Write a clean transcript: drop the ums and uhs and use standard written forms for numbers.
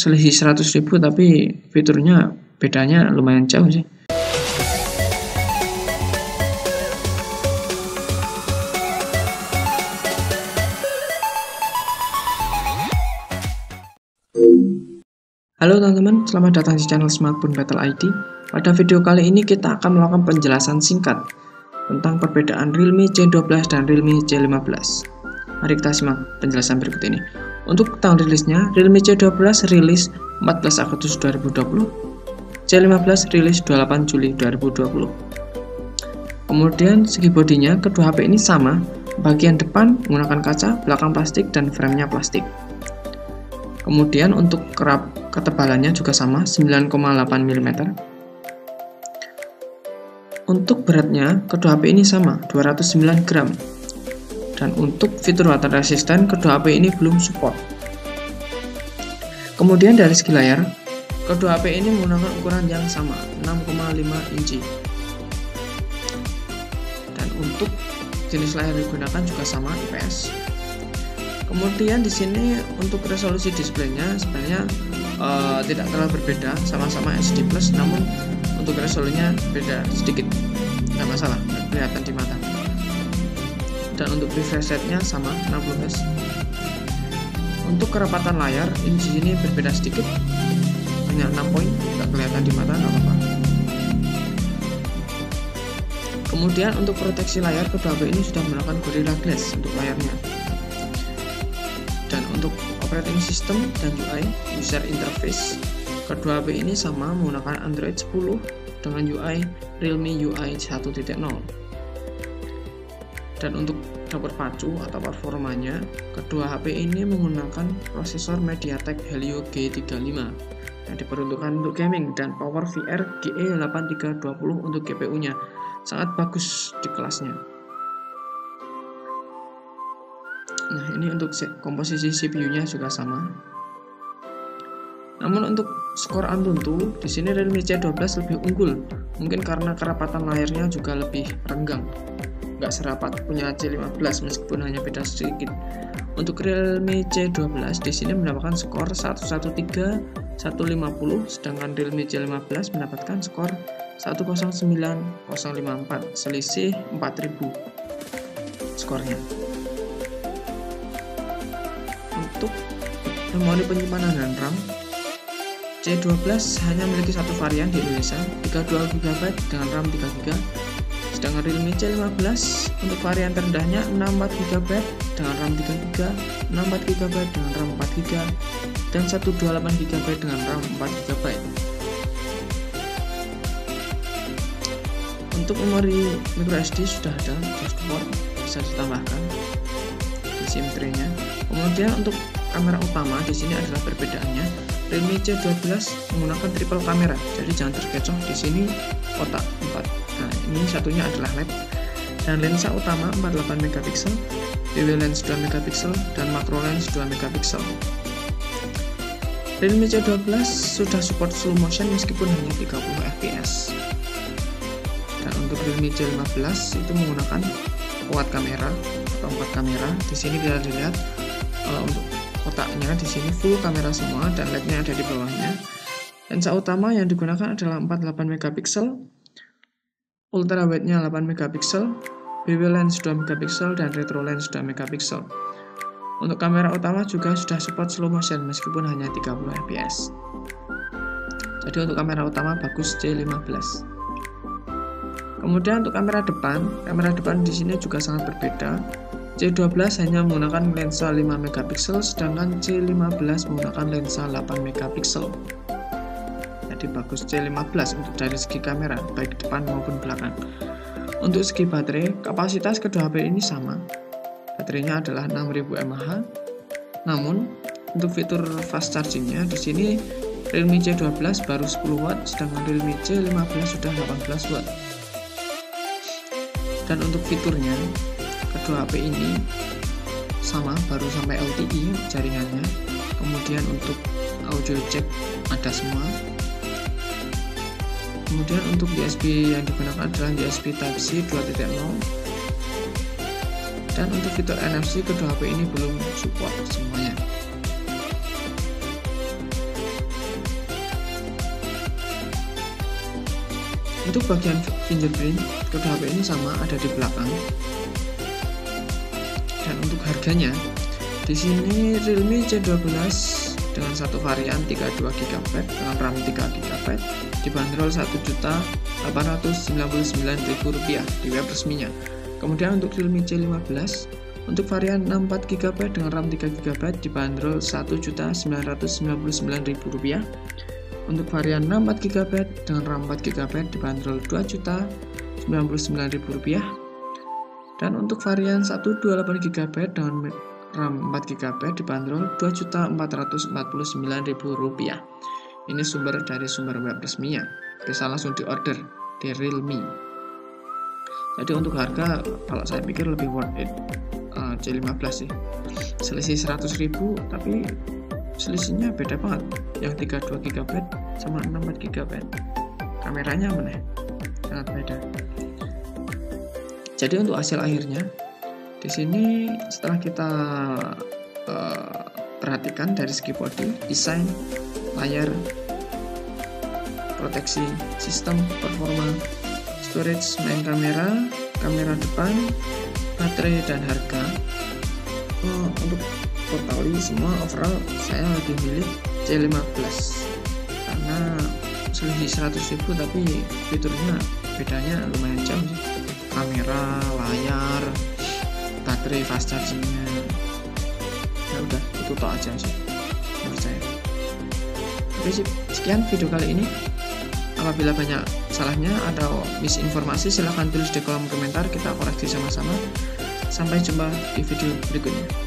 selisih 100.000 tapi fiturnya bedanya lumayan jauh sih. Halo teman-teman, selamat datang di channel Smartphone Battle ID. Pada video kali ini kita akan melakukan penjelasan singkat tentang perbedaan Realme C12 dan Realme C15. Mari kita simak penjelasan berikut ini. Untuk tanggal rilisnya, Realme C12 rilis 14 Agustus 2020, C15 rilis 28 Juli 2020. Kemudian segi bodinya, kedua HP ini sama, bagian depan menggunakan kaca, belakang plastik, dan framenya plastik. Kemudian untuk ketebalannya juga sama, 9,8 mm. Untuk beratnya, kedua HP ini sama, 209 gram. Dan untuk fitur water resistant, kedua HP ini belum support. Kemudian dari segi layar, kedua HP ini menggunakan ukuran yang sama, 6,5 inci. Dan untuk jenis layar yang digunakan juga sama, IPS. Kemudian di sini untuk resolusi displaynya sebenarnya tidak terlalu berbeda, sama-sama HD+, namun untuk resolusinya beda sedikit, nggak masalah, kelihatan di mata. Dan untuk refresh rate-nya sama, 60 Hz. Untuk kerapatan layar ini di sini berbeda sedikit, hanya 6 poin, nggak kelihatan di mata, nggak apa-apa. Kemudian untuk proteksi layar, kedua HP ini sudah menggunakan Gorilla Glass untuk layarnya. Dan untuk operating system dan UI user interface, kedua HP ini sama menggunakan Android 10 dengan UI Realme UI 1.0. Dan untuk dapur pacu atau performanya, kedua HP ini menggunakan prosesor MediaTek Helio G35 yang diperuntukkan untuk gaming, dan PowerVR GE8320 untuk GPU-nya. Sangat bagus di kelasnya. Nah, ini untuk komposisi CPU-nya juga sama. Namun untuk skor Antutu, di sini Realme C12 lebih unggul, mungkin karena kerapatan layarnya juga lebih renggang, nggak serapat punya C15 meskipun hanya beda sedikit. Untuk Realme C12 di sini mendapatkan skor 113, 150, sedangkan Realme C15 mendapatkan skor 109,054, selisih 4000 skornya. Untuk memori penyimpanan dan RAM, C12 hanya memiliki satu varian di Indonesia, 32GB dengan RAM 3GB. Sedangkan Realme C15 untuk varian terendahnya 64GB dengan RAM 3GB, 64GB dengan RAM 4GB, dan 128GB dengan RAM 4GB. Untuk memori microSD sudah ada, support, bisa ditambahkan di SIM tray-nya. Kemudian untuk kamera utama di sini adalah perbedaannya. Realme C12 menggunakan triple kamera, jadi jangan terkecoh di sini kotak 4. Nah, ini satunya adalah LED, dan lensa utama 48 megapiksel, PW lens 2 megapiksel, dan macro lens 2 megapiksel. Realme C12 sudah support slow motion meskipun hanya 30 fps. Dan untuk Realme C15 itu menggunakan quad kamera atau 4 kamera. Di sini kita lihat untuk kotaknya di sini full kamera semua, dan LED-nya ada di bawahnya. Lensa utama yang digunakan adalah 48 megapiksel, ultra wide-nya 8 megapiksel, PW lens 2 megapiksel, dan retro lens 2 megapiksel. Untuk kamera utama juga sudah support slow motion meskipun hanya 30 fps. Jadi untuk kamera utama bagus C15. Kemudian untuk kamera depan di sini juga sangat berbeda. C12 hanya menggunakan lensa 5 megapiksel, sedangkan C15 menggunakan lensa 8 megapiksel. Jadi bagus C15 untuk dari segi kamera, baik depan maupun belakang. Untuk segi baterai, kapasitas kedua HP ini sama. Baterainya adalah 6000 mAh. Namun untuk fitur fast chargingnya di sini Realme C12 baru 10 watt, sedangkan Realme C15 sudah 18 watt. Dan untuk fiturnya, kedua HP ini sama, baru sampai LTE jaringannya. Kemudian untuk audio jack ada semua. Kemudian untuk USB yang digunakan adalah USB Type-C 2.0. Dan untuk fitur NFC kedua HP ini belum support semuanya. Untuk bagian fingerprint kode HP ini sama, ada di belakang. Dan untuk harganya, di sini Realme C12 dengan satu varian 32 GB dengan RAM 3 GB dibanderol Rp1.899.000 di web resminya. Kemudian untuk Realme C15 untuk varian 64 GB dengan RAM 3 GB dibanderol Rp1.999.000. Untuk varian 64 GB dengan RAM 4 GB dibanderol Rp2.099.000. Dan untuk varian 128 GB dengan RAM 4 GB dibanderol Rp2.449.000. Ini sumber dari sumber web resminya. Bisa langsung diorder di Realme. Jadi untuk harga, kalau saya pikir lebih worth it C15 sih. Selisih 100.000, tapi selisihnya beda banget. Yang 32 GB sama 64 GB. Kameranya mana? Sangat beda. Jadi untuk hasil akhirnya, di sini setelah kita perhatikan dari segi body, desain, layar, proteksi, sistem, performa, storage, main kamera, kamera depan, baterai, dan harga. Untuk totali semua overall saya lebih milih C15 karena selisih 100.000 tapi fiturnya bedanya lumayan jauh sih. Kamera, layar, baterai, fast chargingnya, ya udah itu tok aja sih menurut saya. Oke sih, sekian video kali ini. Apabila banyak salahnya atau misinformasi silahkan tulis di kolom komentar, kita koreksi sama-sama. Sampai jumpa di video berikutnya.